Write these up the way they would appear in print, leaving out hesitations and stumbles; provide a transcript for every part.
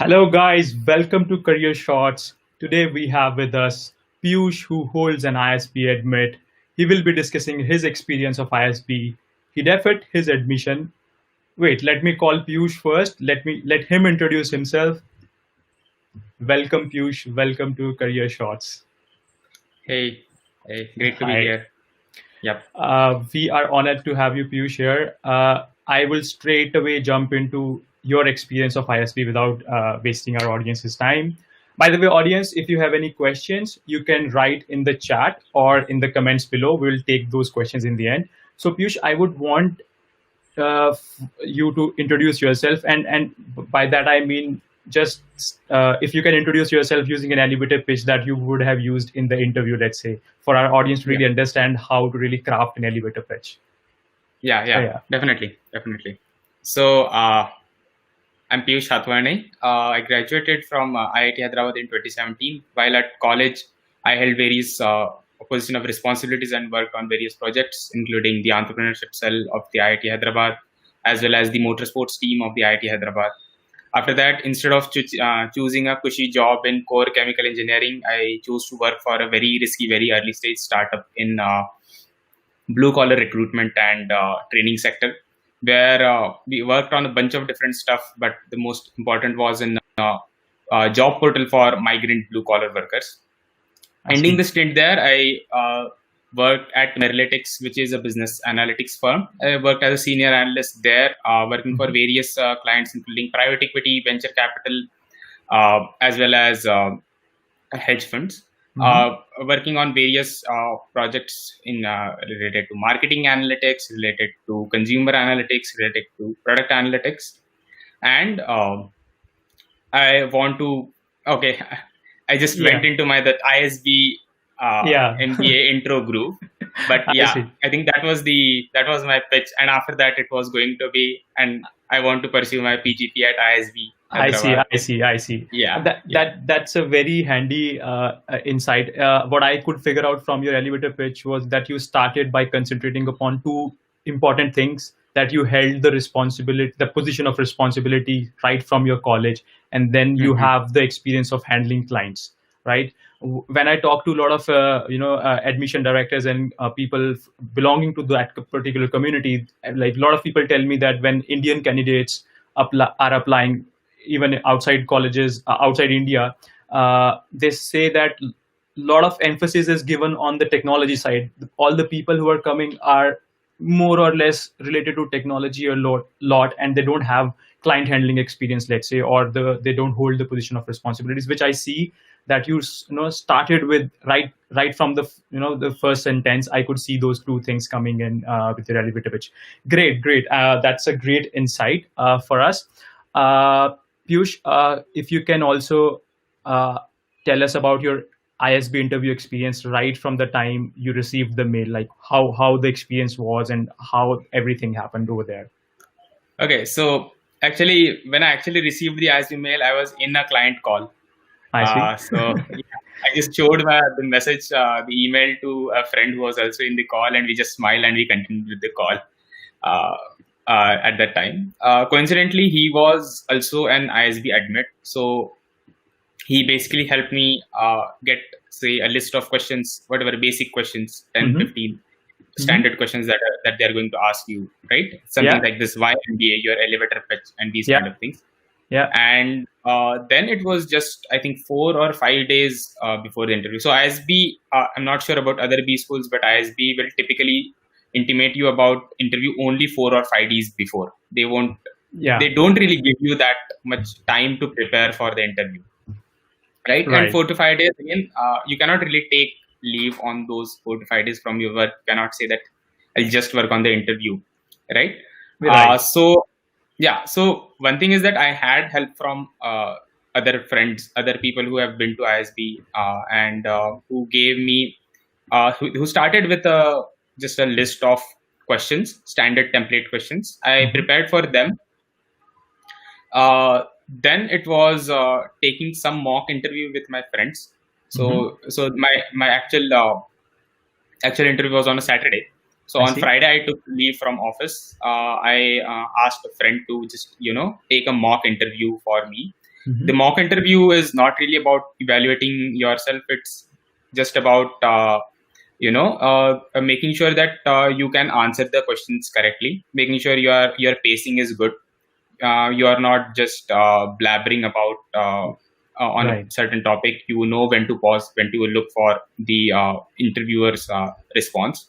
Hello, guys. Welcome to Career Shots. Today we have with us Piyush, who holds an ISB admit. He will be discussing his experience of ISB. He deferred his admission. Wait, let me call Piyush first. Let him introduce himself. Welcome, Piyush. Welcome to Career Shots. Hey, great to be Hi. here. Yep. We are honored to have you, Piyush, here. I will straight away jump into your experience of ISB without wasting our audience's time. By the way, audience, if you have any questions, you can write in the chat or in the comments below. We'll take those questions in the end. So, Piyush, I would want you to introduce yourself, and by that I mean just if you can introduce yourself using an elevator pitch that you would have used in the interview, let's say, for our audience to Yeah. really understand how to really craft an elevator pitch. Yeah. Yeah. Definitely. So, I'm Piyush Hatwalne. I graduated from IIT Hyderabad in 2017. While at college, I held various position of responsibilities and worked on various projects, including the entrepreneurship cell of the IIT Hyderabad, as well as the motorsports team of the IIT Hyderabad. After that, instead of choosing a cushy job in core chemical engineering, I chose to work for a very risky, very early stage startup in blue collar recruitment and training sector, where we worked on a bunch of different stuff, but the most important was in job portal for migrant blue collar workers. I Ending see. the stint there, I worked at Merlytics, which is a business analytics firm. I worked as a senior analyst there, working for Mhm. various clients, including private equity, venture capital, as well as hedge funds. Mhm. Working on various projects in related to marketing analytics, related to consumer analytics, related to product analytics, and I want to. Okay, I just went Yeah. into my that ISB Yeah. MBA intro groove, but I yeah, see. I think that was my pitch, and after that it was going to be, and I want to pursue my PGP at ISB I see, Hyderabad. I see, I see. Yeah, yeah, That's a very handy insight. What I could figure out from your elevator pitch was that you started by concentrating upon two important things: that you held the responsibility, the position of responsibility, right from your college, and then you hmm have the experience of handling clients, right? When I talk to a lot of admission directors and people belonging to that particular community, like a lot of people tell me that when Indian candidates are applying even outside colleges outside India, they say that a lot of emphasis is given on the technology side. All the people who are coming are more or less related to technology a lot, and they don't have client handling experience, let's say, or they don't hold the position of responsibilities, which I see that started with right from the the first sentence. I could see those two things coming in with your elevator pitch. Great. That's a great insight for us. uh, Piyush, if you can also uh, tell us about your ISB interview experience right from the time you received the mail, like how the experience was and how everything happened over there. Okay, so actually, when I actually received the ISB mail, I was in a client call. I see. So yeah, I just showed the message, the email to a friend who was also in the call, and we just smiled and we continued with the call uh, at that time. Coincidentally, he was also an ISB admit, so he basically helped me get, say, a list of questions, whatever basic questions, 10, Mm-hmm. 15 Mm-hmm. standard questions that they're going to ask you, right? Something Yeah. like this: why MBA, your elevator pitch, and these kind Yeah. of things. Yeah. And then it was just, I think, 4 or 5 days before the interview. So ISB, I'm not sure about other B schools, but ISB will typically intimate you about interview only 4 or 5 days before. Yeah. They don't really give you that much time to prepare for the interview, right? And Right. 4 to 5 days again, you cannot really take leave on those 4 to 5 days from your work. You cannot say that I'll just work on the interview, right? Right. So yeah, so one thing is that I had help from other friends, other people who have been to ISB, and who gave me who started with just a list of questions, standard template questions. I Mm-hmm. prepared for them. Then it was taking some mock interview with my friends. Mm-hmm. So my actual interview was on a Saturday. So I on see. Friday, I took leave from office. I asked a friend to just take a mock interview for me. The mock interview is not really about evaluating yourself. It's just about making sure that you can answer the questions correctly, making sure your pacing is good. You are not just blabbering about on a certain topic. You know when to pause, when to look for the interviewer's response.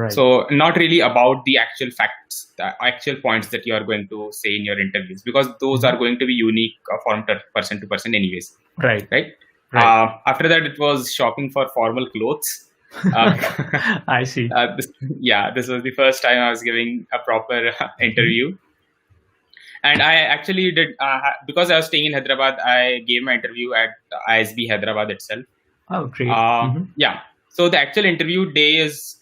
So not really about the actual facts, the actual points that you are going to say in your interviews, because those are going to be unique from person to person anyways. Right. After that, it was shopping for formal clothes. I see. This was the first time I was giving a proper interview. And I actually did, because I was staying in Hyderabad, I gave my interview at ISB Hyderabad itself. Oh, great. Yeah. So the actual interview day is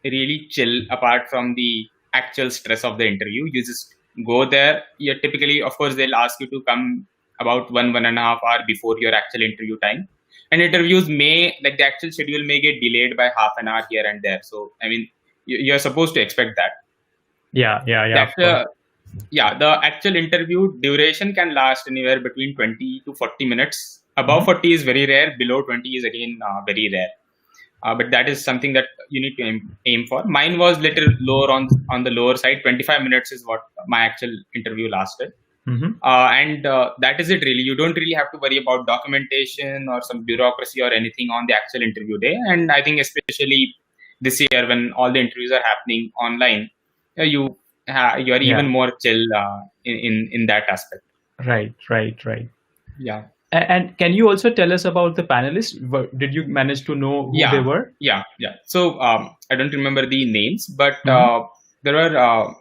really chill apart from the actual stress of the interview. You just go there. You typically, of course, they'll ask you to come about 1.5 hours before your actual interview time. And interviews the actual schedule may get delayed by half an hour here and there. So, I mean, you're supposed to expect that. The actual interview duration can last anywhere between 20 to 40 minutes. Above 40 is very rare. Below 20 is again very rare. But that is something that you need to aim for. Mine was little lower on the lower side. 25 minutes is what my actual interview lasted. And that is it really. You don't really have to worry about documentation or some bureaucracy or anything on the actual interview day. And I think especially this year when all the interviews are happening online, you are even more chill in that aspect. Right. Yeah. And can you also tell us about the panelists? Did you manage to know who they were? Yeah. So I don't remember the names, but there were,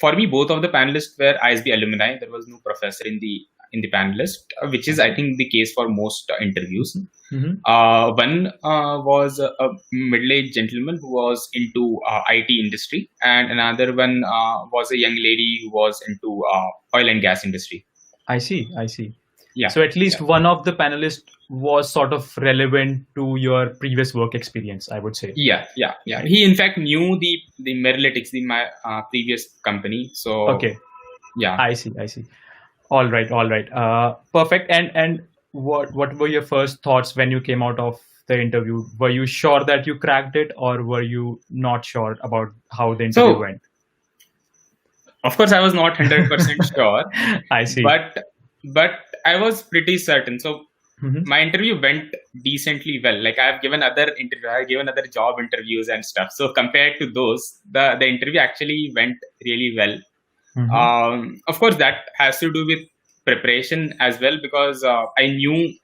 for me, both of the panelists were ISB alumni. There was no professor in the panelist, which is, I think, the case for most interviews. One was a middle-aged gentleman who was into IT industry, and another one was a young lady who was into oil and gas industry. I see. Yeah. So at least one of the panelists was sort of relevant to your previous work experience, I would say. Yeah. He in fact knew the Merletics, my previous company. So okay. Yeah. I see. All right. Perfect. And what were your first thoughts when you came out of the interview? Were you sure that you cracked it, or were you not sure about how the interview went? Of course, I was not 100% sure. I see. But I was pretty certain. So my interview went decently well. Like I've given other job interviews and stuff. So compared to those, the interview actually went really well. Of course, that has to do with preparation as well, because I knew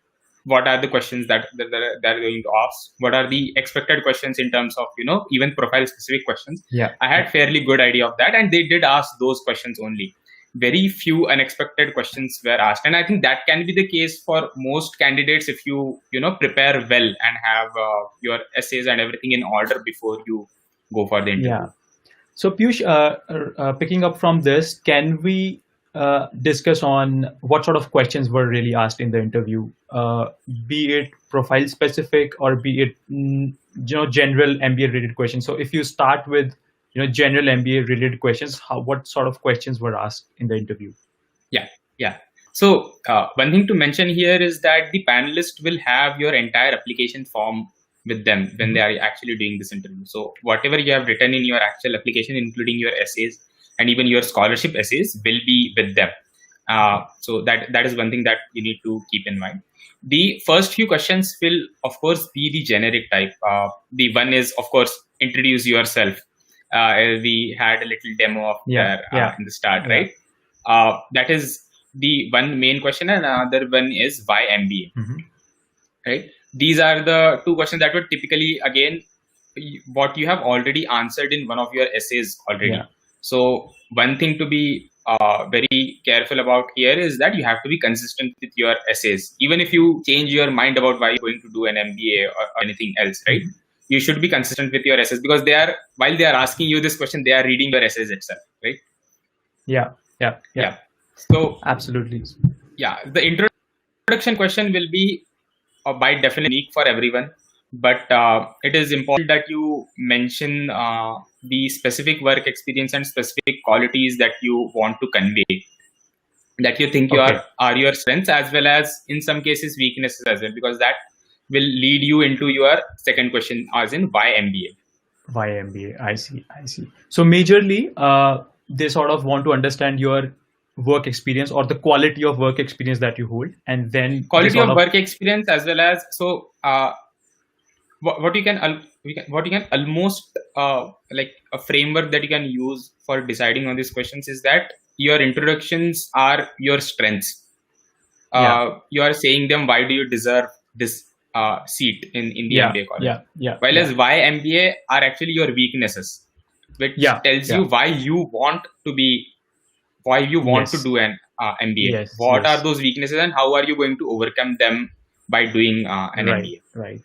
what are the questions that they're going to ask. What are the expected questions in terms of, even profile specific questions. Yeah. I had fairly good idea of that, and they did ask those questions only. Very few unexpected questions were asked, and I think that can be the case for most candidates if you prepare well and have your essays and everything in order before you go for the interview. Yeah. So Piyush, picking up from this, can we discuss on what sort of questions were really asked in the interview, be it profile specific or be it general MBA related questions? So if you start with general MBA related questions, what sort of questions were asked in the interview? Yeah. So one thing to mention here is that the panelist will have your entire application form with them when they are actually doing this interview. So whatever you have written in your actual application, including your essays and even your scholarship essays, will be with them. So that is one thing that you need to keep in mind. The first few questions will, of course, be the generic type. The one is, of course, introduce yourself. We had a little demo of in the start, right? That is the one main question, and another one is why MBA, right? These are the two questions that would typically, again, what you have already answered in one of your essays already. Yeah. So one thing to be very careful about here is that you have to be consistent with your essays. Even if you change your mind about why you're going to do an MBA or anything else, right? You should be consistent with your essays, because while they are asking you this question, they are reading your essays itself, right? Yeah. So absolutely. Yeah, the introduction question will be by definition unique for everyone, but it is important that you mention the specific work experience and specific qualities that you want to convey. that you think Okay. are your strengths, as well as in some cases weaknesses as well, because that will lead you into your second question, as in why MBA. Why MBA? I see. I see. So majorly, they sort of want to understand your work experience or the quality of work experience that you hold, and then they Quality sort of of work experience, as well as what you can what you can almost like a framework that you can use for deciding on these questions is that your introductions are your strengths. yeah, You are saying them why do you deserve this seat in the yeah, MBA college, yeah, yeah, while yeah, as why MBA are actually your weaknesses, which yeah, tells yeah. you why you want to be, why you want to Yes, do an MBA. yes, What are yes. those weaknesses and how are you going to overcome them by doing an Right, MBA? right.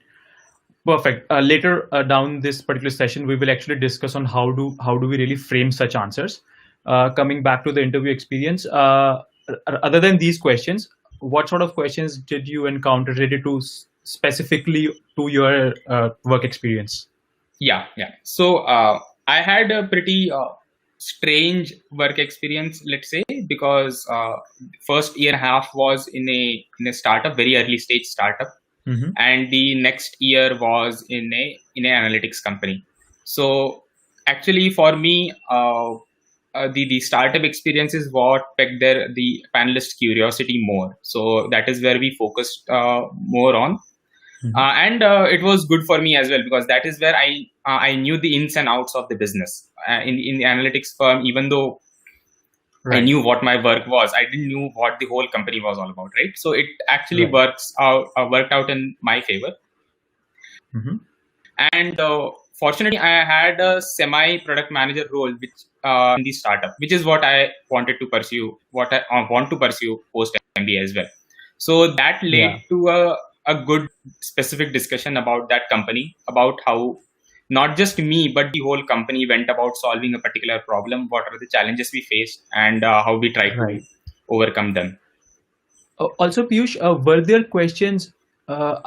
Perfect. Later down this particular session, we will actually discuss on how do we really frame such answers. Coming back to the interview experience, other than these questions, what sort of questions did you encounter related to specifically to your work experience? Yeah. So I had a pretty strange work experience, let's say, because first year and a half was in a startup, very early stage startup, Mm-hmm. and the next year was in an analytics company. So actually, for me, the startup experience is what pegged the panelist curiosity more. So that is where we focused more on. Mm-hmm. And it was good for me as well, because that is where I knew the ins and outs of the business in the analytics firm. Even though I Right, knew what my work was, I didn't know what the whole company was all about, right? So it actually right. worked out in my favor. Mm-hmm. And fortunately, I had a semi product manager role, which in the startup, which is what I wanted to pursue, what I want to pursue post MBA as well. So that led Yeah, to a good specific discussion about that company, about how not just me but the whole company went about solving a particular problem, what are the challenges we faced, and how we try to right. overcome them. Also, Piyush, were there questions uh,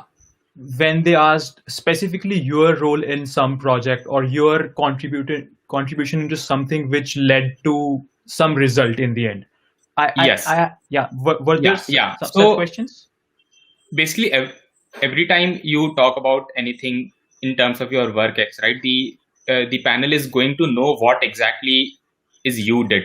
when they asked specifically your role in some project or your contribution into something which led to some result in the end? Yes. Yeah. Were there Yeah. such So questions? basically, every time you talk about anything in terms of your work ex, right, the panel is going to know what exactly is you did,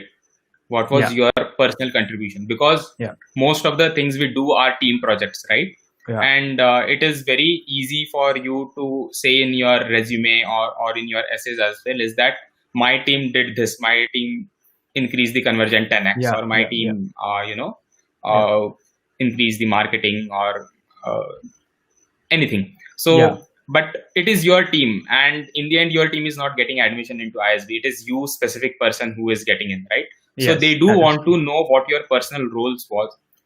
what was Yeah, your personal contribution, because yeah, most of the things we do are team projects, right? yeah, And it is very easy for you to say in your resume or in your essays as well, is that my team did this, my team increased the conversion 10x, yeah, or my yeah, yeah, team yeah, uh, increased the marketing, or anything. yeah. So but it is your team, and in the end your team is not getting admission into ISB, it is you specific person who is getting in, right? So they Yes, do that is want true. to know what your personal role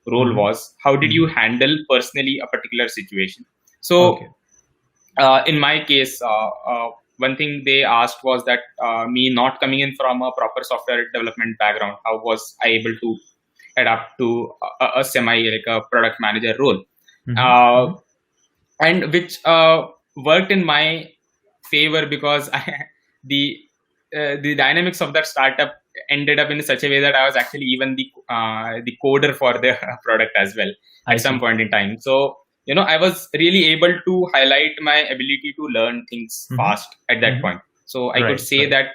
Mm-hmm. was, how did Mm-hmm. you handle personally a particular situation. So Okay. in my case, one thing they asked was that me not coming in from a proper software development background, how was I able to adapt to a semi like a product manager role, Mm-hmm. uh, Mm-hmm. and which worked in my favor, because the dynamics of that startup ended up in such a way that I was actually even the coder for the product as well I at some see. point in time. So I was really able to highlight my ability to learn things Mm-hmm. fast at that Mm-hmm. point. So I could Right, say right. that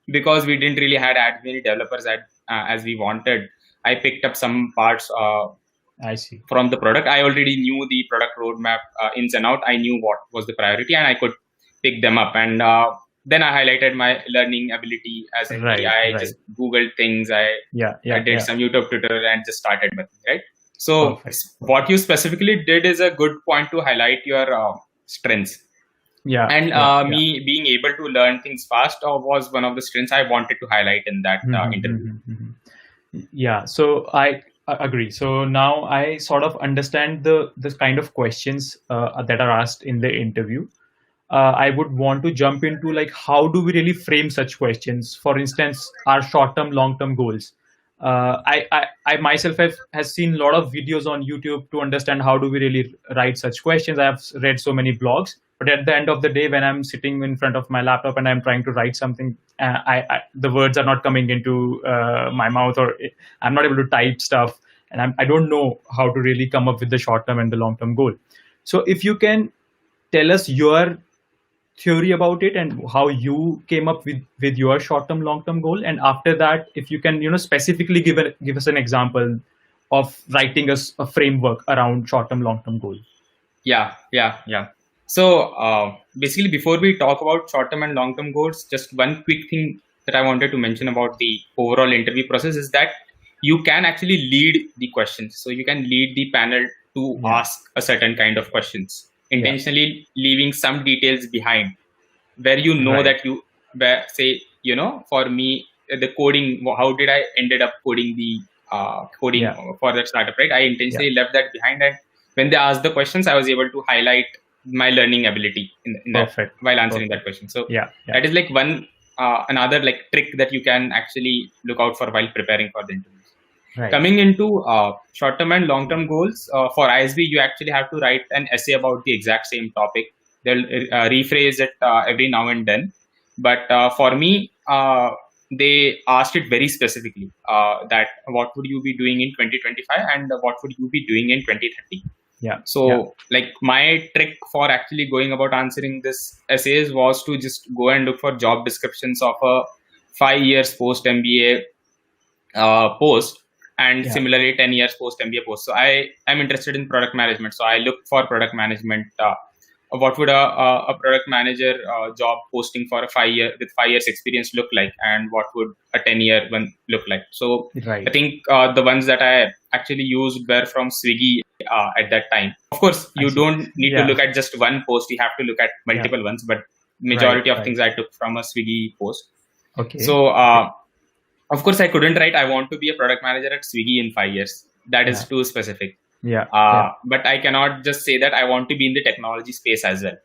because we didn't really had as many developers as we wanted, I picked up some parts I see. from the product. I already knew the product roadmap ins and out. I knew what was the priority, and I could pick them up. And then I highlighted my learning ability, as in Right, I right. just Googled things. Yeah, I yeah, did yeah. some YouTube tutorial and just started with it, right? So Perfect. what Perfect. you specifically did is a good point to highlight your strengths. Yeah, And yeah, yeah. me being able to learn things fast was one of the strengths I wanted to highlight in that Mhm, interview. mhm, mhm. Yeah, so I agree. So now I sort of understand the kind of questions that are asked in the interview. I would want to jump into like how do we really frame such questions? For instance, our short-term, long-term goals. I myself has seen a lot of videos on YouTube to understand how do we really write such questions. I have read so many blogs, But at the end of the day, when I'm sitting in front of my laptop and I'm trying to write something, the words are not coming into my mouth, or I'm not able to type stuff, and I don't know how to really come up with the short term and the long term goal. So if you can tell us your theory about it and how you came up with your short term long term goal, and after that, if you can specifically give us an example of writing a framework around short term long term goal. Yeah. So basically, before we talk about short-term and long-term goals, just one quick thing that I wanted to mention about the overall interview process is that you can actually lead the questions. So you can lead the panel to ask a certain kind of questions, intentionally leaving some details behind, where that you, say, for me, the coding, how did I ended up coding the coding for that startup, right? I intentionally left that behind, and when they asked the questions, I was able to highlight my learning ability in that while answering that question. So that is like one another like trick that you can actually look out for while preparing for the interviews. Coming into short-term and long-term goals, for ISB, you actually have to write an essay about the exact same topic. They'll rephrase it every now and then. But for me, they asked it very specifically, that what would you be doing in 2025 and what would you be doing in 2030. Like my trick for actually going about answering this essays was to just go and look for job descriptions of a 5 years post MBA post, and similarly 10 years post MBA post. So I am interested in product management, so I look for product management. What would a product manager job posting for a 5 year with 5 years experience look like, and what would a 10-year one look like? So I think the ones that I actually used were from Swiggy at that time. Of course, you don't need to look at just one post; you have to look at multiple ones. But majority of things I took from a Swiggy post. So of course, I couldn't write I want to be a product manager at Swiggy in 5 years. That is too specific. But I cannot just say that I want to be in the technology space as well.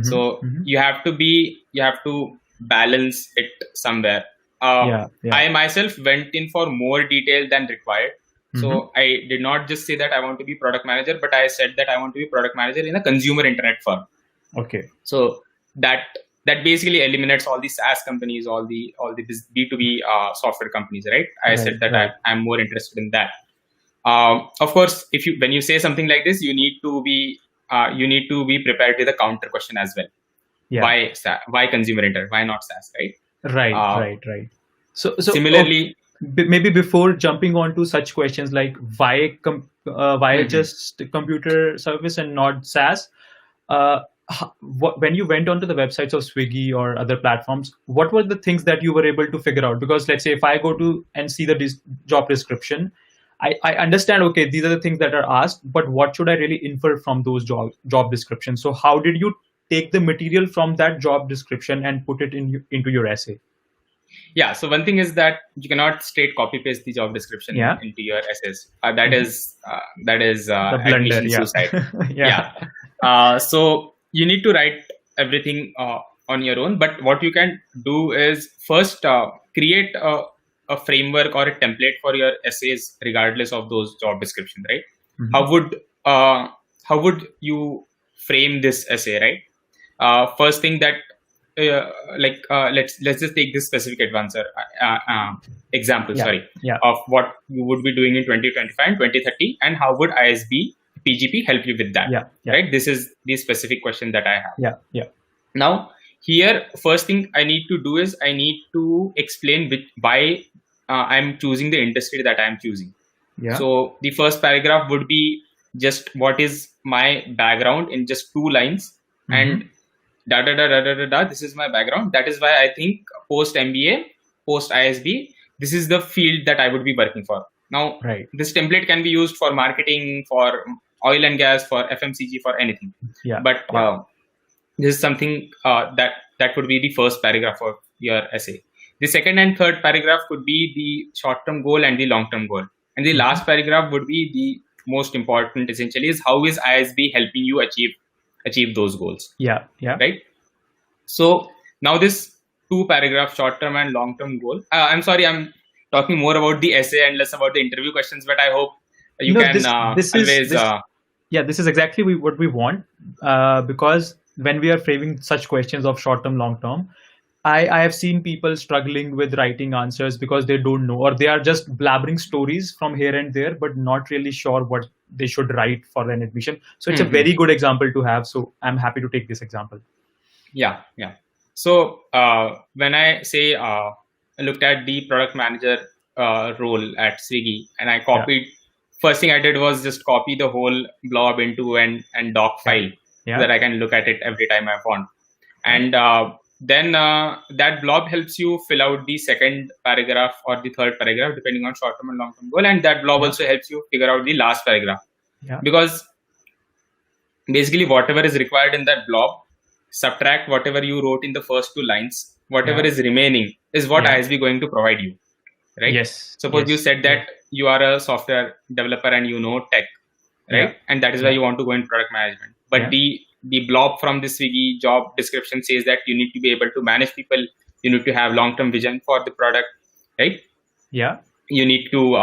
So you have to balance it somewhere. I myself went in for more detail than required. So I did not just say that I want to be product manager, but I said that I want to be product manager in a consumer internet firm. So that basically eliminates all the SaaS companies, all the B2B software companies, right? I said that I'm more interested in that. Of course, when you say something like this, you need to be prepared with a counter question as well. Why consumer internet? Why not SaaS? Right. So similarly, maybe before jumping on to such questions like why just computer service and not SaaS, when you went onto the websites of Swiggy or other platforms, what were the things that you were able to figure out? Because let's say if I go to and see the job description, I understand, okay, these are the things that are asked, but what should I really infer from those job descriptions? So how did you take the material from that job description and put it into your essay? So one thing is that you cannot straight copy paste the job description into your essays. That is admission suicide. So you need to write everything on your own. But what you can do is first create a framework or a template for your essays, regardless of those job descriptions, right? How would you frame this essay, right? First thing that let's just take this specific example of what you would be doing in 2025 and 2030, and how would ISB PGP help you with that? Right? This is the specific question that I have. Now, here, first thing I need to do is I need to explain why I'm choosing the industry that I'm choosing. So the first paragraph would be just what is my background in just 2 lines, and this is my background. That is why I think post MBA, post ISB, this is the field that I would be working for. Now, this template can be used for marketing, for oil and gas, for FMCG, for anything. But this is something that would be the first paragraph of your essay. The second and third paragraph could be the short-term goal and the long-term goal. And the last paragraph would be the most important, essentially, is how is ISB helping you achieve those goals. Right? So now this 2 paragraph short-term and long-term goal. I'm sorry, I'm talking more about the essay and less about the interview questions, but I hope you can this is exactly what we want, because when we are framing such questions of short term, long term, I have seen people struggling with writing answers because they don't know, or they are just blabbering stories from here and there, but not really sure what they should write for an admission. So it's a very good example to have. So I'm happy to take this example. Yeah. So when I say I looked at the product manager role at Swiggy, and I copied. First thing I did was just copy the whole blob into an doc file so that I can look at it every time I want. And then that blob helps you fill out the second paragraph or the third paragraph depending on short-term and long-term goal, and that blob also helps you figure out the last paragraph. Because basically whatever is required in that blob, subtract whatever you wrote in the first two lines, whatever is remaining is what ISB is going to provide you, right? Yes. Suppose you said that you are a software developer and you know tech, right? And that is why you want to go in product management. But the blob from the Swiggy job description says that you need to be able to manage people, you need to have long-term vision for the product, right? Yeah. You need to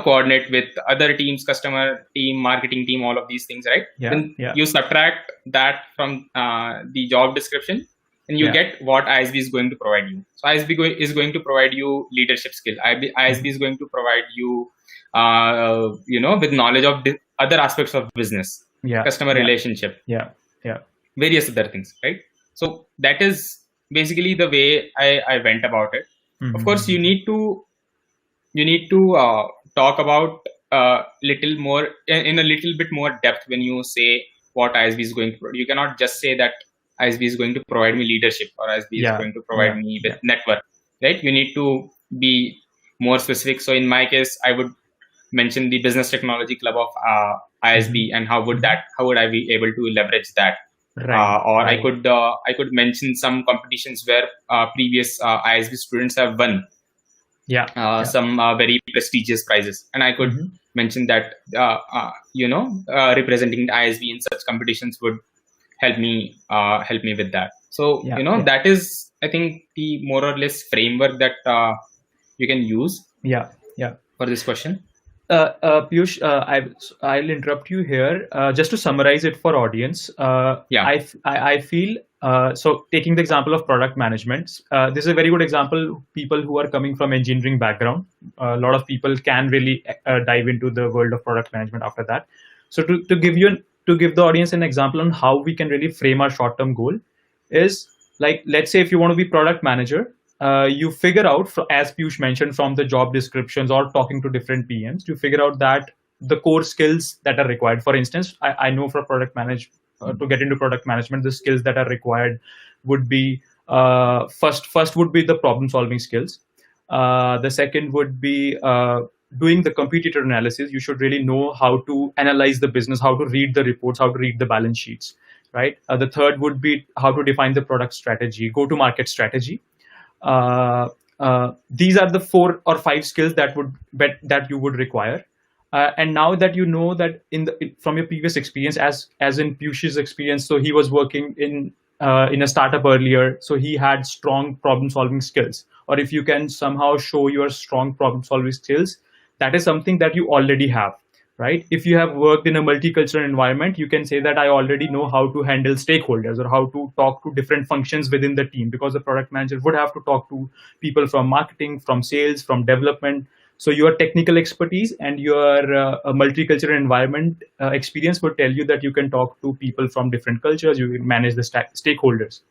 coordinate with other teams, customer team, marketing team, all of these things, right? Then you subtract that from the job description and you get what ISB is going to provide you. So ISB is going to provide you leadership skill. ISB is going to provide you with knowledge of the other aspects of business, customer relationship, various other things, right? So that is basically the way I went about it. Of course, you need to talk about little more in a little bit more depth when you say what ISB is going to provide. You cannot just say that ISB is going to provide me leadership or ISB is going to provide me with network, right? You need to be more specific. So in my case, I would mention the business technology club of ISB and how would I be able to leverage that? I could mention some competitions where previous ISB students have won some very prestigious prizes, and I could mention that representing the ISB in such competitions would help me with that. So that is, I think, the more or less framework that you can use for this question. Piyush, I'll interrupt you here just to summarize it for audience. I feel so. Taking the example of product management, this is a very good example. People who are coming from engineering background, a lot of people can really dive into the world of product management after that. So to give the audience an example on how we can really frame our short-term goal is, like, let's say if you want to be product manager. You figure out, as Piyush mentioned, from the job descriptions or talking to different PMs, to figure out that the core skills that are required. For instance, I know for product to get into product management, the skills that are required would be first would be the problem solving skills. The second would be doing the competitor analysis. You should really know how to analyze the business, how to read the reports, how to read the balance sheets, right? The third would be how to define the product strategy, go-to-market strategy. These are the 4 or 5 skills that you would require. And now that you know that from your previous experience, as in Piyush's experience, so he was working in a startup earlier, so he had strong problem solving skills. Or if you can somehow show your strong problem solving skills, that is something that you already have, right? If you have worked in a multicultural environment, you can say that I already know how to handle stakeholders or how to talk to different functions within the team, because the product manager would have to talk to people from marketing, from sales, from development. So your technical expertise and your multicultural environment experience would tell you that you can talk to people from different cultures, you can manage the stakeholders.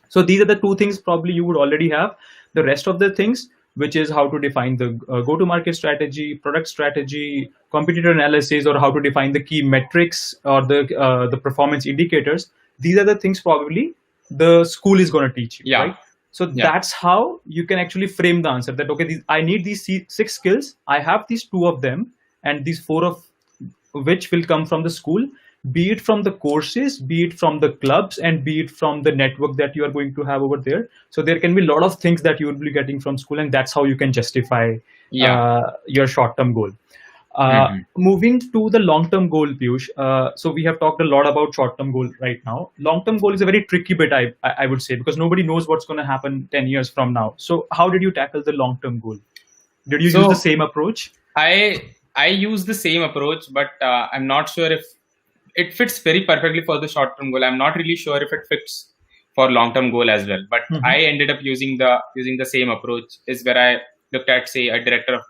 So these are the 2 things probably you would already have. The rest of the things, which is how to define the go-to-market strategy, product strategy, competitor analysis, or how to define the key metrics or the performance indicators. These are the things probably the school is going to teach you, right? So that's how you can actually frame the answer, that, okay, I need these 6 skills. I have these 2 of them, and these 4 of which will come from the school, be it from the courses, be it from the clubs, and be it from the network that you are going to have over there. So there can be a lot of things that you will be getting from school, and that's how you can justify your short-term goal. Moving to the long-term goal, Piyush. So we have talked a lot about short-term goal right now. Long-term goal is a very tricky bit, I would say, because nobody knows what's going to happen 10 years from now. So how did you tackle the long-term goal? Did you use the same approach? I use the same approach, but I'm not sure if it fits very perfectly for the short term goal. I'm not really sure if it fits for long term goal as well, but I ended up using the same approach, is where I looked at, say, a director of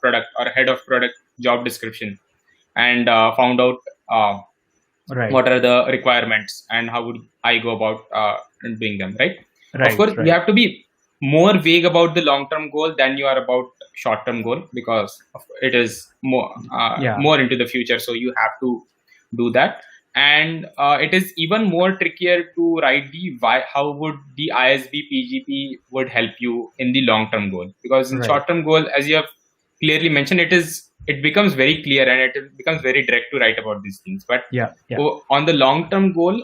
product or head of product job description, and found out Right. what are the requirements and how would I go about doing them, right? Of Right. course, Right. you have to be more vague about the long term goal than you are about short term goal, because it is Yeah. more into the future, so you have to do that. And it is even more trickier to write the why, how would the ISB PGP would help you in the long term goal, because in Right. short term goal, as you have clearly mentioned, it becomes very clear and it becomes very direct to write about these things. But Yeah. Yeah. on the long term goal,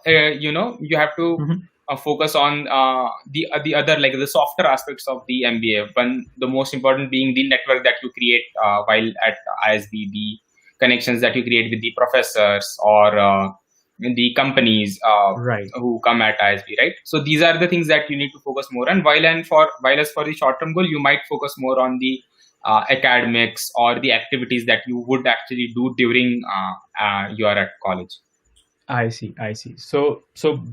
you have to focus on the other, like the softer aspects of the MBA. One, the most important being the network that you create while at ISB, the connections that you create with the professors or the companies Right. who come at ISB, right? So these are the things that you need to focus more on. While as for the short term goal, you might focus more on the academics or the activities that you would actually do during you are at college. I see. I see. So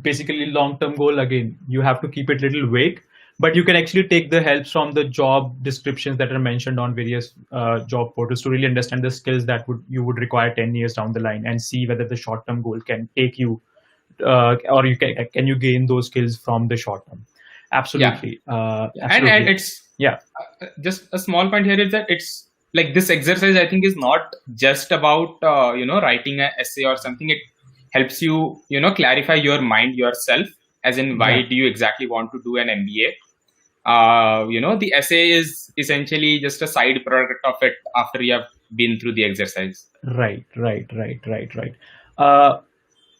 basically, long-term goal, again, you have to keep it little vague, but you can actually take the helps from the job descriptions that are mentioned on various job portals to really understand the skills that you would require 10 years down the line, and see whether the short-term goal can take you, or you can you gain those skills from the short term. Absolutely. Absolutely. And it's just a small point here is that it's like this exercise, I think, is not just about writing an essay or something. It helps you clarify your mind yourself, as in why do you exactly want to do an MBA. The essay is essentially just a side product of it after you have been through the exercise. Right.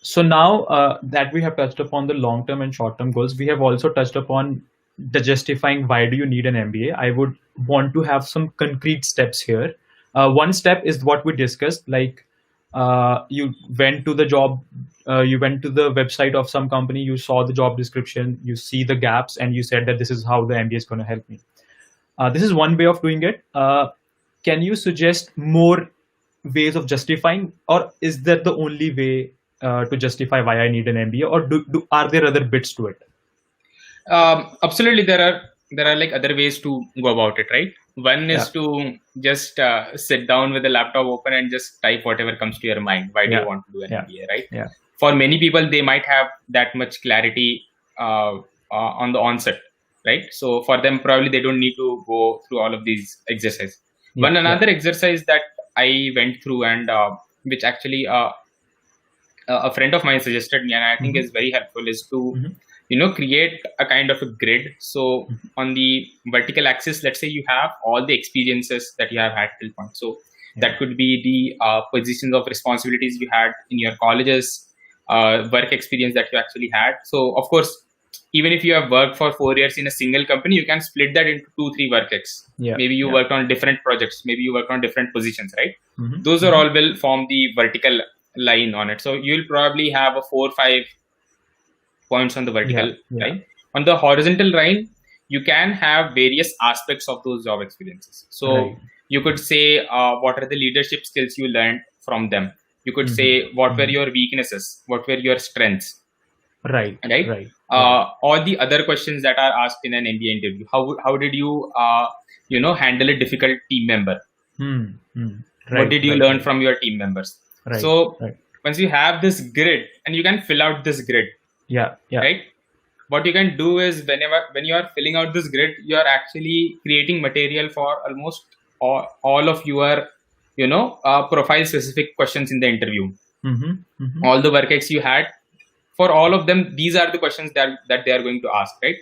So now that we have touched upon the long-term and short-term goals, we have also touched upon the justifying why do you need an MBA. I would want to have some concrete steps here. One step is what we discussed, like you went to the job, you went to the website of some company, you saw the job description, you see the gaps, and you said that this is how the MBA is going to help me. This is one way of doing it. Can you suggest more ways of justifying, or is that the only way to justify why I need an MBA, or are there other bits to it? Absolutely, there are like other ways to go about it, right? One is to just sit down with the laptop open and just type whatever comes to your mind. Why do you want to do an MBA, right? Yeah. For many people, they might have that much clarity on the onset, right? So for them, probably they don't need to go through all of these exercises. Another exercise that I went through, and which actually a friend of mine suggested me, and I think is very helpful, is to create a kind of a grid. So on the vertical axis, let's say you have all the experiences that you have had till point. So that could be the positions of responsibilities you had in your colleges, work experience that you actually had. So of course, even if you have worked for 4 years in a single company, you can split that into 2-3 work-ex. Maybe you worked on different projects, maybe you worked on different positions, right? Those are all will form the vertical line on it. So you'll probably have a 4-5 points on the vertical line. On the horizontal line, you can have various aspects of those job experiences. So you could say what are the leadership skills you learned from them. You could say what were your weaknesses, what were your strengths. Right. Or the other questions that are asked in an MBA interview. How did you handle a difficult team member? What did you learn from your team members? So once you have this grid, and you can fill out this grid. Right. What you can do is when you are filling out this grid, you are actually creating material for almost all of your profile specific questions in the interview. All the work-ex you had, for all of them, these are the questions that they are going to ask, right?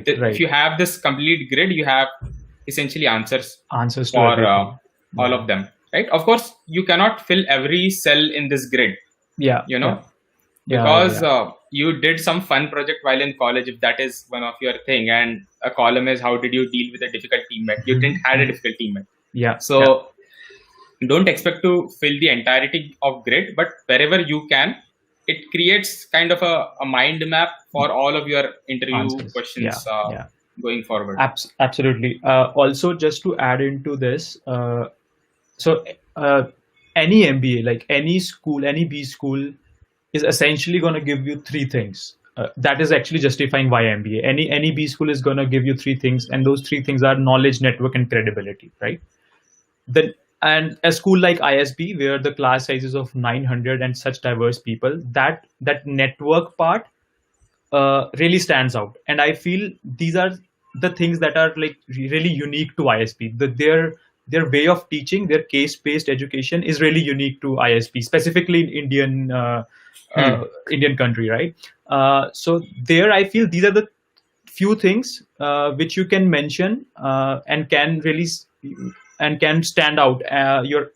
If you have this complete grid, you have essentially answers for all of them, right? Of course, you cannot fill every cell in this grid. Because you did some fun project while in college, if that is one of your thing, and a column is how did you deal with a difficult teammate. You didn't had a difficult teammate. So don't expect to fill the entirety of grid, but wherever you can, it creates kind of a mind map for all of your interview answers. Questions going forward. Absolutely. Also, just to add into this, any MBA, like any school, any B school, is essentially going to give you three things. That is actually justifying why MBA. Any B school is going to give you three things, and those three things are knowledge, network, and credibility, right? Then, and a school like ISB, where the class size is of 900 and such diverse people, that network part really stands out. And I feel these are the things that are like really unique to ISB. Their way of teaching, their case-based education is really unique to ISB, specifically in Indian country, right? So there, I feel these are the few things which you can mention and can really and can stand out. Your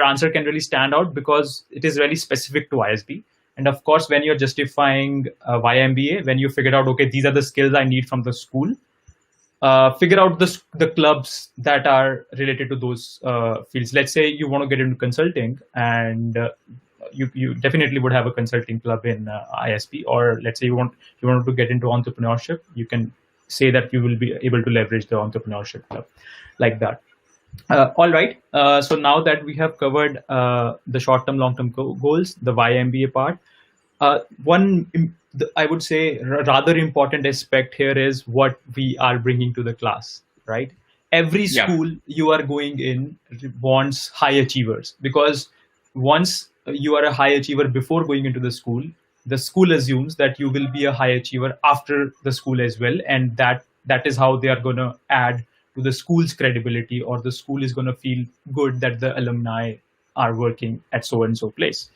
answer can really stand out because it is really specific to ISB. And of course, when you're justifying why MBA, when you figure out, okay, these are the skills I need from the school, figure out the clubs that are related to those fields. Let's say you want to get into consulting, and you definitely would have a consulting club in ISB. Or let's say you want to get into entrepreneurship, you can say that you will be able to leverage the entrepreneurship club like that. All right. So now that we have covered the short-term, long-term goals, the why MBA part, I would say rather important aspect here is what we are bringing to the class, right? Every school you are going in wants high achievers, because once you are a high achiever before going into the school assumes that you will be a high achiever after the school as well, and that is how they are going to add to the school's credibility, or the school is going to feel good that the alumni are working at so and so place.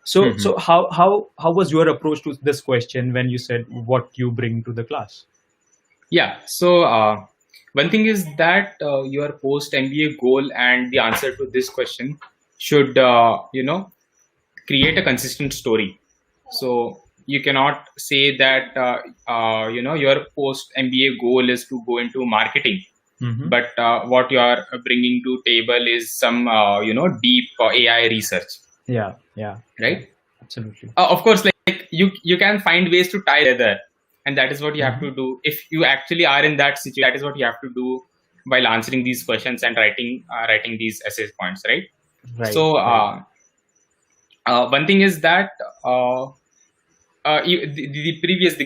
So how was your approach to this question when you said what you bring to the class? So one thing is that your post MBA goal and the answer to this question should create a consistent story. So you cannot say that your post MBA goal is to go into marketing. But what you are bringing to table is some deep AI research. Right. Absolutely. Of course, like you can find ways to tie together, and that is what you have to do. If you actually are in that situation, that is what you have to do while answering these questions and writing these essay points, right? So one thing is that the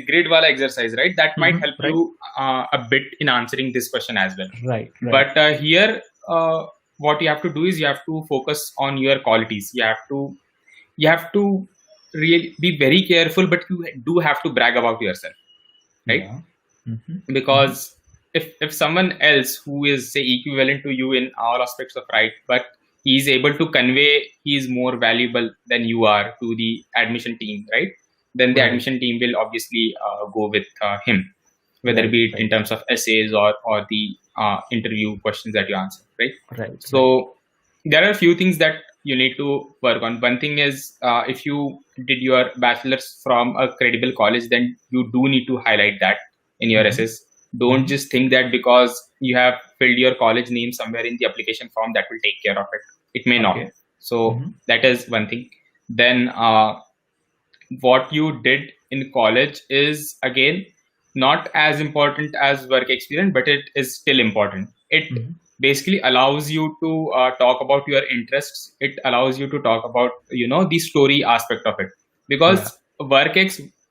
grid wala exercise, right? That might help you a bit in answering this question as well. Right. But here, what you have to do is you have to focus on your qualities. You have to really be very careful, but you do have to brag about yourself, right? Because if someone else who is, say, equivalent to you in all aspects of right, but he is able to convey he is more valuable than you are to the admission team, right? Then the admission team will obviously go with him, whether be it in terms of essays or the interview questions that you answer, right? So there are a few things that you need to work on. One thing is if you did your bachelor's from a credible college, then you do need to highlight that in your essays. Don't just think that because you have filled your college name somewhere in the application form that will take care of it. It may not. So that is one thing. Then what you did in college is, again, not as important as work experience, but it is still important. It basically allows you to talk about your interests. It allows you to talk about the story aspect of it, because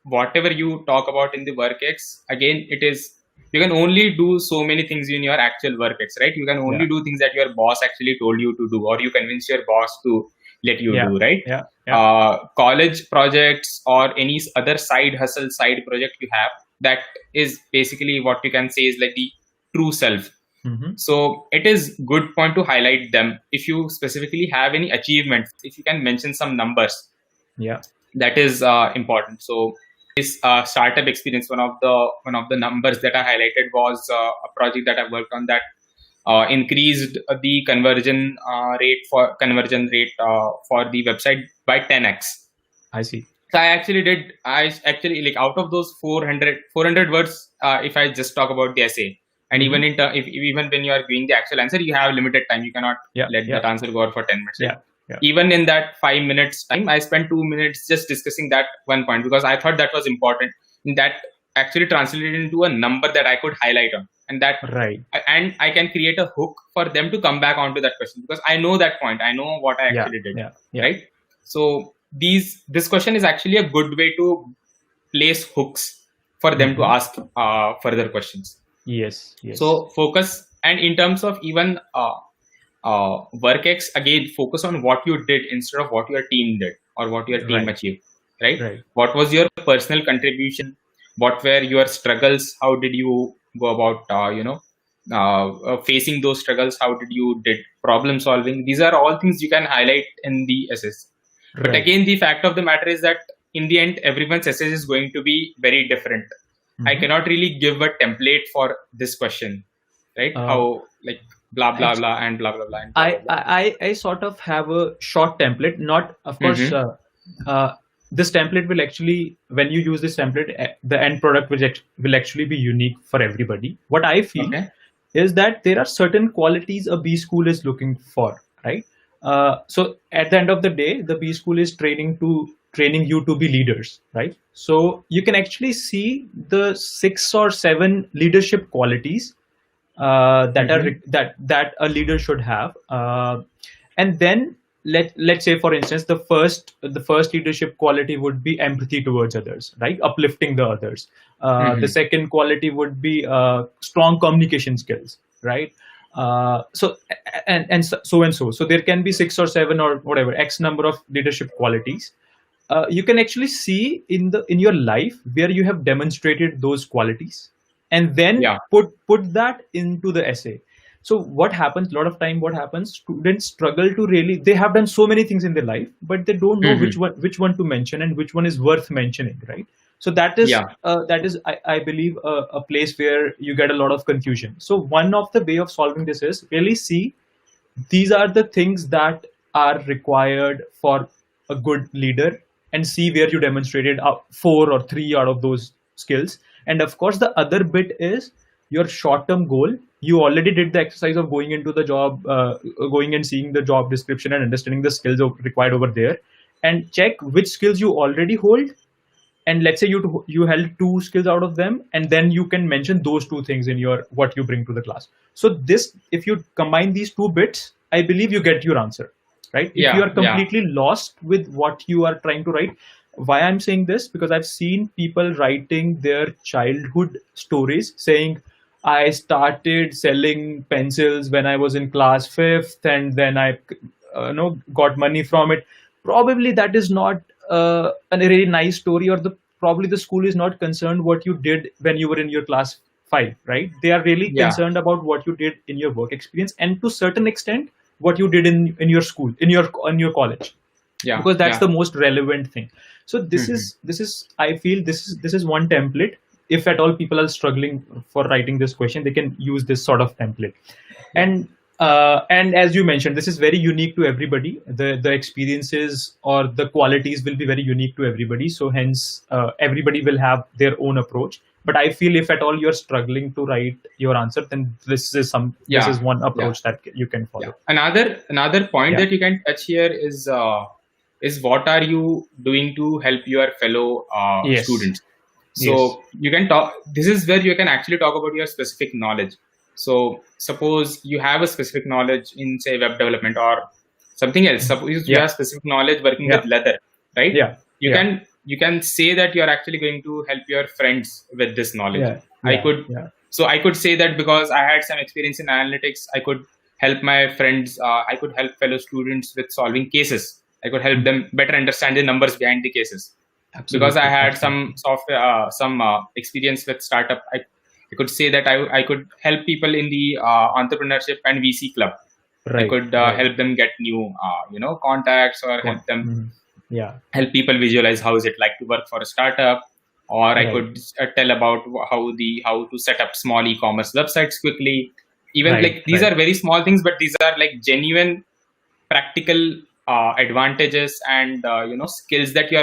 whatever you talk about in the work-ex, again, it is, you can only do so many things in your actual work-ex, right? You can only do things that your boss actually told you to do, or you convince your boss to let you do, right? College projects or any other side hustle, side project you have, that is basically what you can say is like the true self. So it is good point to highlight them. If you specifically have any achievements, if you can mention some numbers, that is important. So this startup experience, one of the numbers that I highlighted was a project that I worked on that increased the conversion rate for the website by 10x. I see. So I actually like out of those 400 words, if I just talk about the essay, and even even when you are giving the actual answer, you have limited time. You cannot let that answer go on for 10 minutes. Right? Even in that 5 minutes time, I spent 2 minutes just discussing that one point, because I thought that was important. And that actually translated into a number that I could highlight on. and that Right. and I can create a hook for them to come back onto that question, because I know that point, I know what I Yeah. actually did, Yeah. right? So this question is actually a good way to place hooks for them to ask further questions. Yes. Yes. So focus, and in terms of even work X, again, focus on what you did instead of what your team did or what your team Right. achieved, right? Right. What was your personal contribution? What were your struggles? How did you go about, facing those struggles? How did you did problem solving? These are all things you can highlight in the essays. But Right. again, the fact of the matter is that in the end, everyone's essay is going to be very different. I cannot really give a template for this question, right? How, like, blah blah blah and blah blah blah and blah, blah, blah. I sort of have a short template. Not, of course, this template will actually, when you use this template, the end product will actually be unique for everybody. What I feel Okay. is that there are certain qualities a B school is looking for, right? So at the end of the day, the B school is training you to be leaders, right? So you can actually see the 6 or 7 leadership qualities that a leader should have, and then let's say, for instance, the first leadership quality would be empathy towards others, right? Uplifting the others. The second quality would be strong communication skills, right? So so there can be 6 or 7 or whatever X number of leadership qualities. You can actually see in your life where you have demonstrated those qualities, and then put that into the essay. So what happens, a lot of time, what happens, students struggle to really, they have done so many things in their life, but they don't know which one to mention and which one is worth mentioning, right? So that is I believe a place where you get a lot of confusion. So one of the way of solving this is really see these are the things that are required for a good leader, and see where you demonstrated 4 or 3 out of those skills. And of course, the other bit is your short-term goal. You already did the exercise of going into the job, going and seeing the job description and understanding the skills required over there, and check which skills you already hold. And let's say you held 2 skills out of them, and then you can mention those 2 things in your what you bring to the class. So this, if you combine these 2 bits, I believe you get your answer, right? If you are completely lost with what you are trying to write. Why I'm saying this? Because I've seen people writing their childhood stories, saying, I started selling pencils when I was in class 5th, and then I got money from it. Probably that is not a really nice story, or probably the school is not concerned what you did when you were in your class 5, right? They are really concerned about what you did in your work experience, and to certain extent what you did in your school, in your college, because that's the most relevant thing. So this is I feel this is one template. If at all people are struggling for writing this question, they can use this sort of template. And as you mentioned, this is very unique to everybody. The experiences or the qualities will be very unique to everybody. So hence, everybody will have their own approach. But I feel if at all you're struggling to write your answer, then this is one approach that you can follow. Another point that you can touch here is what are you doing to help your fellow students? So you can talk. This is where you can actually talk about your specific knowledge. So suppose you have a specific knowledge in, say, web development or something else. Suppose you have specific knowledge working with leather, right? You can say that you're actually going to help your friends with this knowledge. I could say that because I had some experience in analytics, I could help my friends. I could help fellow students with solving cases. I could help them better understand the numbers behind the cases. Absolutely. Because I had some software, experience with startup. I could say that I could help people in the entrepreneurship and VC club. Right. I could help them get new, contacts, or help them, help people visualize how is it like to work for a startup. Or I could tell about how to set up small e-commerce websites quickly. Even these are very small things, but these are like genuine, practical advantages and skills that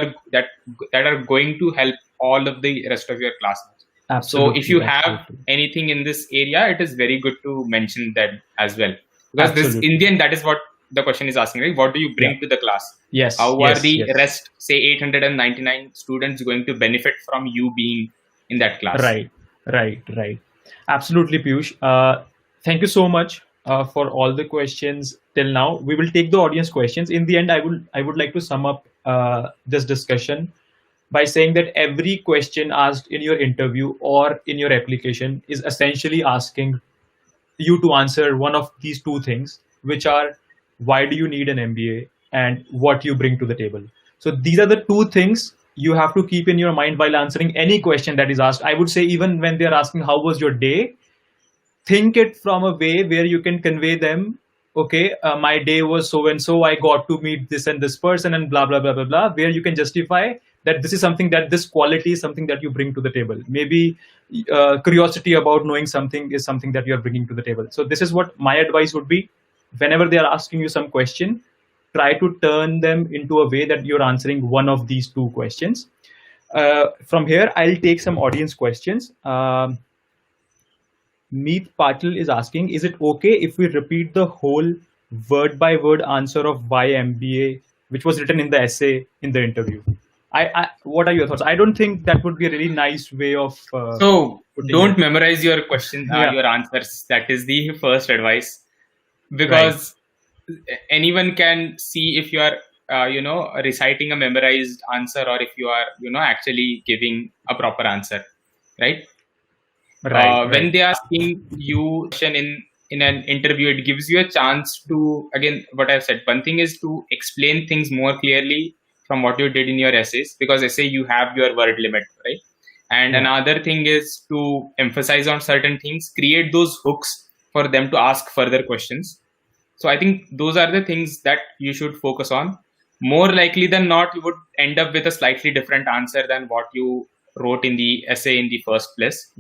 are going to help all of the rest of your classmates. Absolutely. So if you have anything in this area, it is very good to mention that as well, because in the end, that is what the question is asking, right? What do you bring to the class? Yes. How are the rest, say 899 students, going to benefit from you being in that class? Right. Absolutely, Piyush. Thank you so much for all the questions till now. We will take the audience questions. In the end, I would like to sum up this discussion by saying that every question asked in your interview or in your application is essentially asking you to answer one of these two things, which are why do you need an MBA and what you bring to the table. So these are the two things you have to keep in your mind while answering any question that is asked. I would say even when they're asking how was your day, think it from a way where you can convey them, okay, my day was so and so, I got to meet this and this person and blah blah blah blah blah, where you can justify that this is something, that this quality is something that you bring to the table. Maybe curiosity about knowing something is something that you are bringing to the table. So this is what my advice would be. Whenever they are asking you some question, try to turn them into a way that you're answering one of these two questions. From here, I'll take some audience questions. Meet Patil is asking, is it okay if we repeat the whole word by word answer of why MBA, which was written in the essay in the interview? What are your thoughts? I don't think that would be a really nice way of. So don't it. memorize your question, your answers. That is the first advice, because anyone can see if you are, reciting a memorized answer or if you are, actually giving a proper answer, right? When they are asking you question in an interview, it gives you a chance to, again, what I've said. One thing is to explain things more clearly from what you did in your essays, because essay you have your word limit, right? And another thing is to emphasize on certain things, create those hooks for them to ask further questions. So I think those are the things that you should focus on. More likely than not, you would end up with a slightly different answer than what you wrote in the essay in the first place.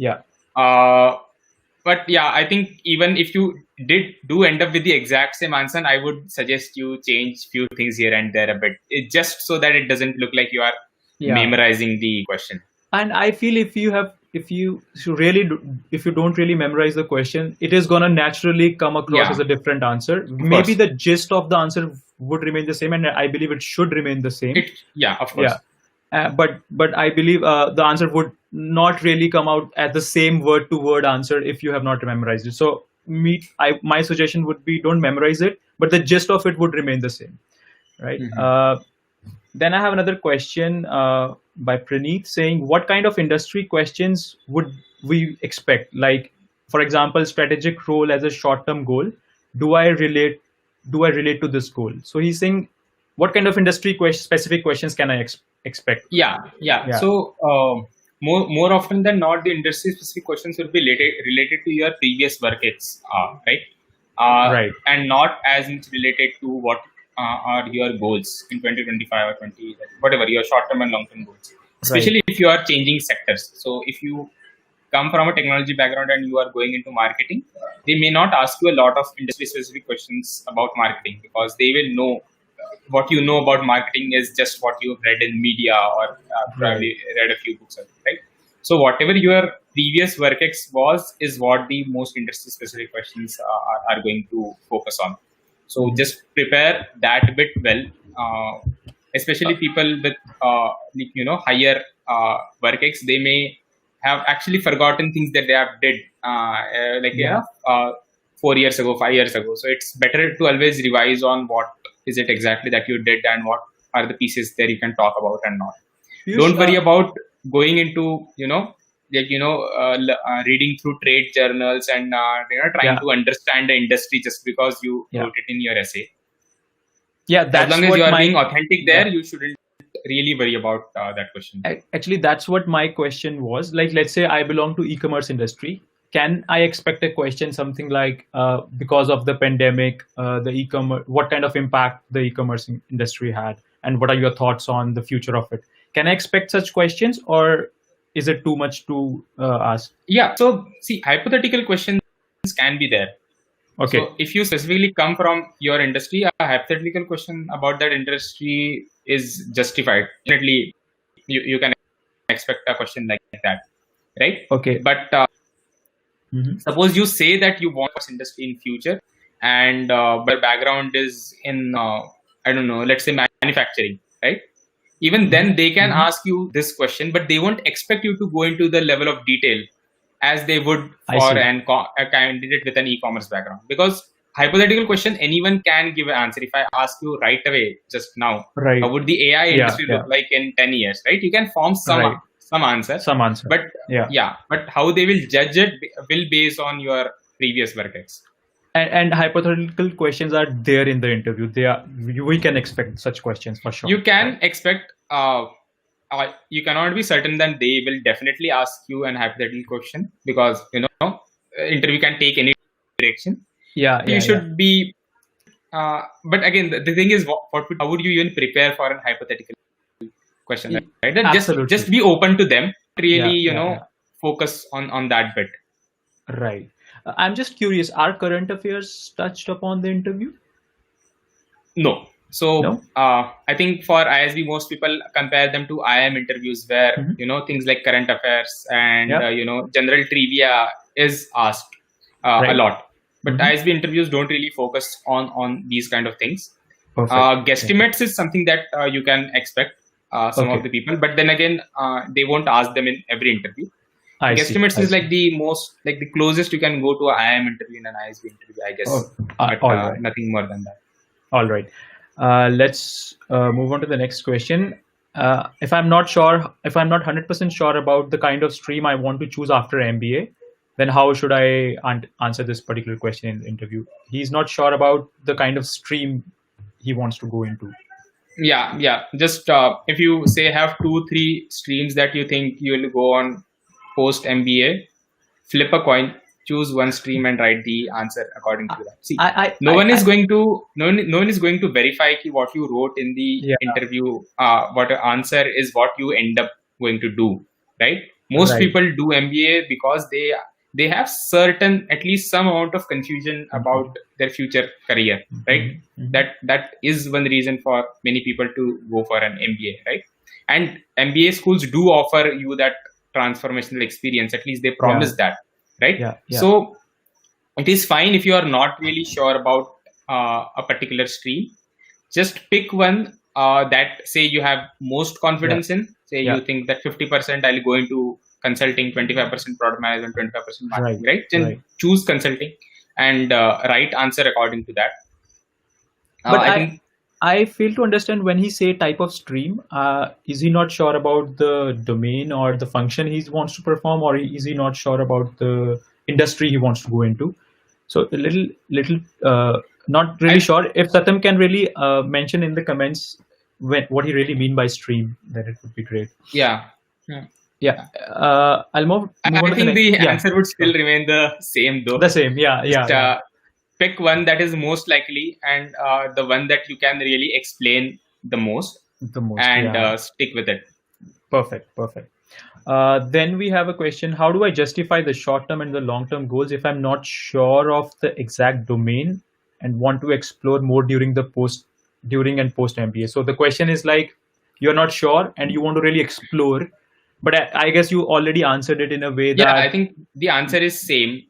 But yeah, I think even if you do end up with the exact same answer, I would suggest you change few things here and there a bit, just so that it doesn't look like you are memorizing the question. And I feel if you don't really memorize the question, it is gonna naturally come across as a different answer. Maybe the gist of the answer would remain the same, and I believe it should remain the same. Of course. But I believe the answer would not really come out as the same word to word answer if you have not memorized it. So my suggestion would be, don't memorize it, but the gist of it would remain the same, right? Then I have another question by Praneeth saying, what kind of industry questions would we expect? Like, for example, strategic role as a short-term goal. Do I relate to this goal? So he's saying, what kind of industry specific questions can I expect? So more often than not, the industry specific questions will be related to your previous work right? And not as much related to what are your goals in 2025 or 20, whatever your short-term and long-term goals, especially if you are changing sectors. So if you come from a technology background and you are going into marketing, they may not ask you a lot of industry specific questions about marketing, because they will know what you know about marketing is just what you've read in media or probably read a few books, right? So whatever your previous work ex was is what the most industry specific questions are going to focus on. So just prepare that bit well, especially people with higher work ex. They may have actually forgotten things that they have did 4 years ago, 5 years ago. So it's better to always revise on what is it exactly that you did and what are the pieces there you can talk about and not. Don't worry about going into reading through trade journals and trying to understand the industry just because you wrote it in your essay. That's as long as you are being authentic there, you shouldn't really worry about that question. Actually, that's what my question was. Like, let's say I belong to e-commerce industry. Can I expect a question something like, because of the pandemic, the e-commerce, what kind of impact the e-commerce industry had, and what are your thoughts on the future of it? Can I expect such questions, or is it too much to ask? So see, hypothetical questions can be there. Okay. So if you specifically come from your industry, a hypothetical question about that industry is justified. Definitely, you can expect a question like that, right? Okay. But suppose you say that you want this industry in future, and but background is in let's say manufacturing, right? Even then they can ask you this question, but they won't expect you to go into the level of detail as they would I for see. a candidate with an e-commerce background. Because hypothetical question, anyone can give an answer. If I ask you right away, just now, Right. how would the AI Yeah, industry look like in 10 years, right? You can form right. some answer, Some answer. but Yeah. but how they will judge it will base on your previous work ex. And hypothetical questions are there in the interview. We can expect such questions for sure. You can Right. expect, you cannot be certain that they will definitely ask you an hypothetical question, because interview can take any direction. Yeah, You yeah, should be, but again, the thing is, how would you even prepare for a hypothetical question, yeah. right? That Absolutely. just be open to them. Really, Yeah. focus on that bit. Right. I'm just curious, are current affairs touched upon the interview? No. So No? I think for ISB, most people compare them to IIM interviews, where Mhm. things like current affairs and Yeah. general trivia is asked a Right. lot. But Mhm. ISB interviews don't really focus on these kind of things. Perfect. Guesstimates is something that you can expect some of Okay. the people, but then again, they won't ask them in every interview. I see. Guesstimates I is see. like the closest you can go to an IIM interview and an ISB interview, I guess. Oh, But all right. nothing more than that. All right. Let's move on to the next question. If I'm not 100% sure about the kind of stream I want to choose after MBA, then how should I answer this particular question in the interview? He's not sure about the kind of stream he wants to go into. Yeah. Just if you say have 2-3 streams that you think you will go on post MBA, flip a coin, choose one stream and write the answer according to that. See, no one is going to verify what you wrote in the Yeah. interview. What answer is what you end up going to do, right? Most Right. people do MBA because they have certain, at least some amount of confusion about their future career, right? That is one reason for many people to go for an MBA, right? And MBA schools do offer you that transformational experience. At least they promise that, right? Yeah. So it is fine if you are not really sure about a particular stream. Just pick one that, say, you have most confidence in. Say you think that 50% I'll go into consulting, 25% product management, 25% marketing, right? Then choose consulting and write answer according to that. But I think I fail to understand when he say type of stream. Is he not sure about the domain or the function he wants to perform, or is he not sure about the industry he wants to go into? So a little, not really sure. If Satyam can really mention in the comments what he really mean by stream, then it would be great. Yeah. I'll move on I to think the next. answer would still remain the same, though. The same. Yeah. Pick one that is most likely, and the one that you can really explain the most, and stick with it. Perfect. Then we have a question: how do I justify the short-term and the long-term goals if I'm not sure of the exact domain and want to explore more during and post MBA? So the question is like, you're not sure and you want to really explore, but I guess you already answered it in a way that... Yeah, I think the answer is same.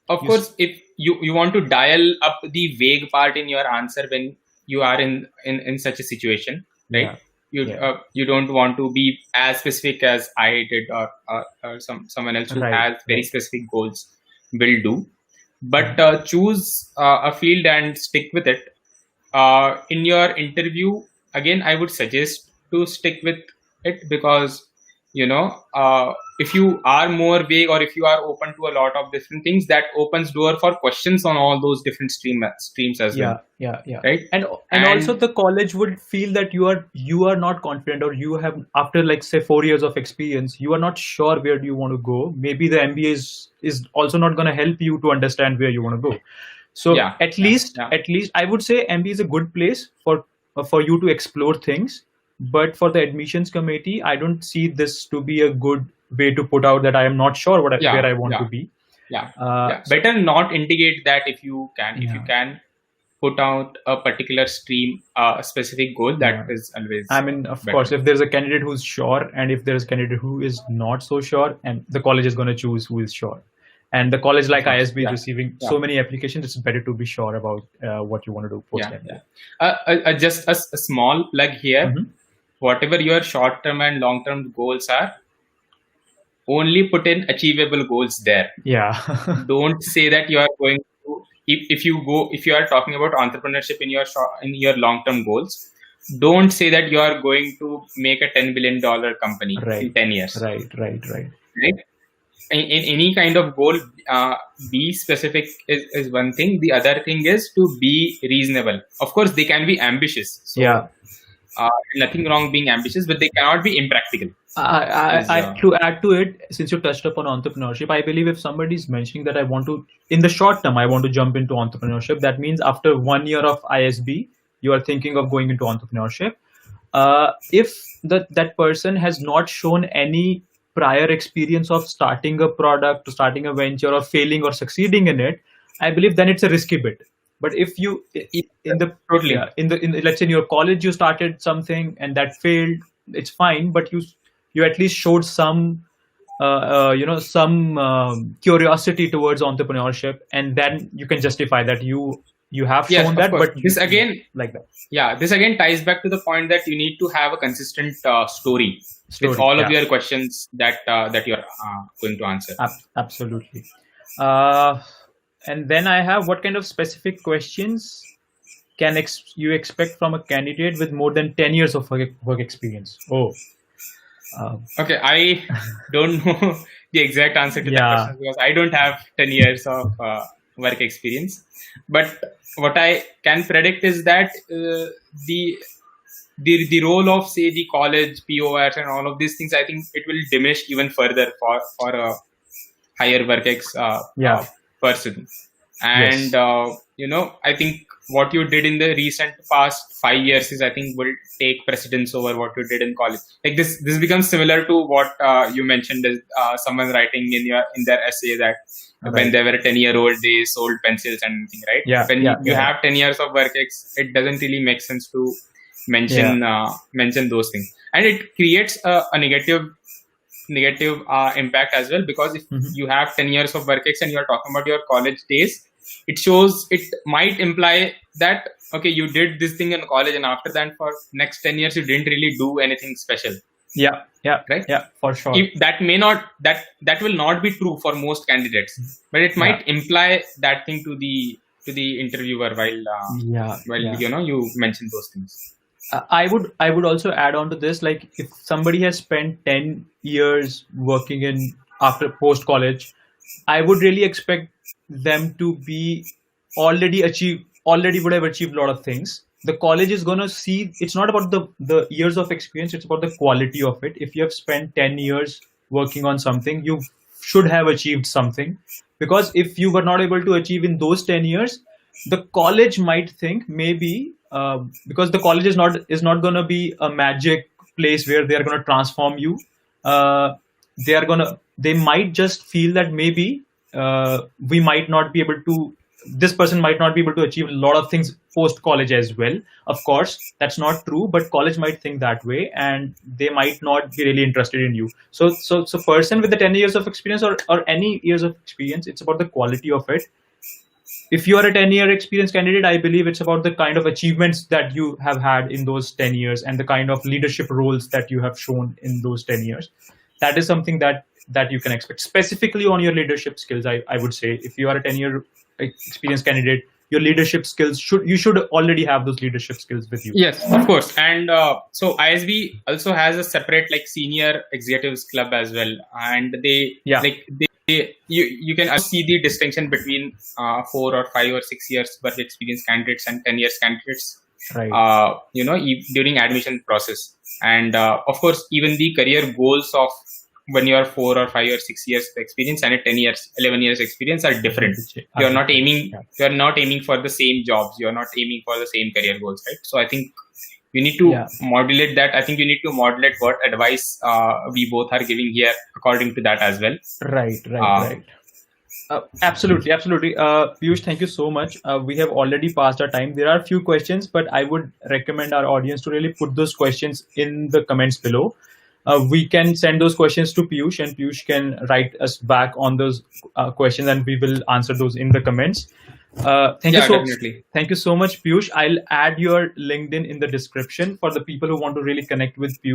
Of course, if you want to dial up the vague part in your answer when you are in such a situation, right? You don't want to be as specific as I did, or someone else who has very specific goals will do. But choose a field and stick with it. In your interview, again, I would suggest to stick with it, because if you are more vague, or if you are open to a lot of different things, that opens door for questions on all those different streams as well. Right. And also the college would feel that you are not confident, or you have, after like say 4 years of experience, you are not sure where do you want to go. Maybe the MBA is also not going to help you to understand where you want to go. So at least I would say MBA is a good place for you to explore things. But for the admissions committee, I don't see this to be a good way to put out that I am not sure where I want to be. Better not indicate that if you can. If you can put out a particular stream, a specific goal, that is always... I mean, of course, if there's a candidate who's sure, and if there's a candidate who is not so sure, and the college is going to choose who is sure. And the college like ISB is receiving so many applications, it's better to be sure about what you want to do post-MBA. Just a small plug here. Whatever your short-term and long-term goals are, only put in achievable goals there. Yeah. Don't say that you are going to, if you are talking about entrepreneurship in your long term goals, don't say that you are going to make a $10 billion company in Right. 10 years. Right. Right? In any kind of goal, be specific is one thing. The other thing is to be reasonable. Of course, they can be ambitious. So, Yeah. nothing wrong being ambitious, but they cannot be impractical. To add to it, since you touched upon entrepreneurship, I believe if somebody is mentioning that in the short term, I want to jump into entrepreneurship, that means after 1 year of ISB, you are thinking of going into entrepreneurship. If that person has not shown any prior experience of starting a product, starting a venture, or failing or succeeding in it, I believe then it's a risky bit. But if you in the Totally. in the let's say in your college you started something and that failed, it's fine, but you at least showed some some curiosity towards entrepreneurship, and then you can justify that you have Yes, shown of that. course. But This again, like that. yeah, this again ties back to the point that you need to have a consistent story with all of your questions that you're going to answer. Absolutely. And then I have, what kind of specific questions can you expect from a candidate with more than 10 years of work experience? Okay, I don't know the exact answer to that question because I don't have 10 years of work experience. But what I can predict is that the role of, say, the college POS and all of these things, I think it will diminish even further for a higher work person. And I think what you did in the recent past 5 years is, I think, will take precedence over what you did in college. Like this becomes similar to what you mentioned as someone writing in their essay that when they were 10-year-old they sold pencils and thing, right? When you have 10 years of work, it doesn't really make sense to mention those things, and it creates a negative impact as well, because if you have 10 years of work and you are talking about your college days, it might imply that, okay, you did this thing in college and after that for next 10 years you didn't really do anything special. Right, for sure. If that will not be true for most candidates, but it might imply that thing to the interviewer while you mention those things. I would also add on to this, like if somebody has spent 10 years working in after post college, I would really expect them to be already would have achieved a lot of things. The college is going to see, it's not about the years of experience, it's about the quality of it. If you have spent 10 years working on something, you should have achieved something, because if you were not able to achieve in those 10 years, the college might think maybe because the college is not going to be a magic place where they are going to transform you. They might just feel that maybe this person might not be able to achieve a lot of things post college as well. Of course, that's not true, but college might think that way, and they might not be really interested in you. So person with the 10 years of experience or any years of experience, it's about the quality of it. If you are a 10-year experience candidate, I believe it's about the kind of achievements that you have had in those 10 years and the kind of leadership roles that you have shown in those 10 years. That is something that you can expect. Specifically on your leadership skills, I would say, if you are a 10-year experience candidate, your leadership skills should already have those leadership skills with you. Yes, of course. And so ISB also has a separate senior executives club as well, and you can see the distinction between 4 or 5 or 6 years work experience candidates and 10 years candidates, right? During admission process, and of course even the career goals of when you are 4 or 5 or 6 years of experience and a 10 years 11 years experience are different. You're not aiming for the same jobs, you're not aiming for the same career goals, right? So I think you need to modulate that. I think you need to modulate what advice we both are giving here according to that as well. Right. Absolutely. Piyush, thank you so much. We have already passed our time. There are a few questions, but I would recommend our audience to really put those questions in the comments below. We can send those questions to Piyush, and Piyush can write us back on those questions, and we will answer those in the comments. Thank you so much, Piyush. I'll add your LinkedIn in the description for the people who want to really connect with Piyush.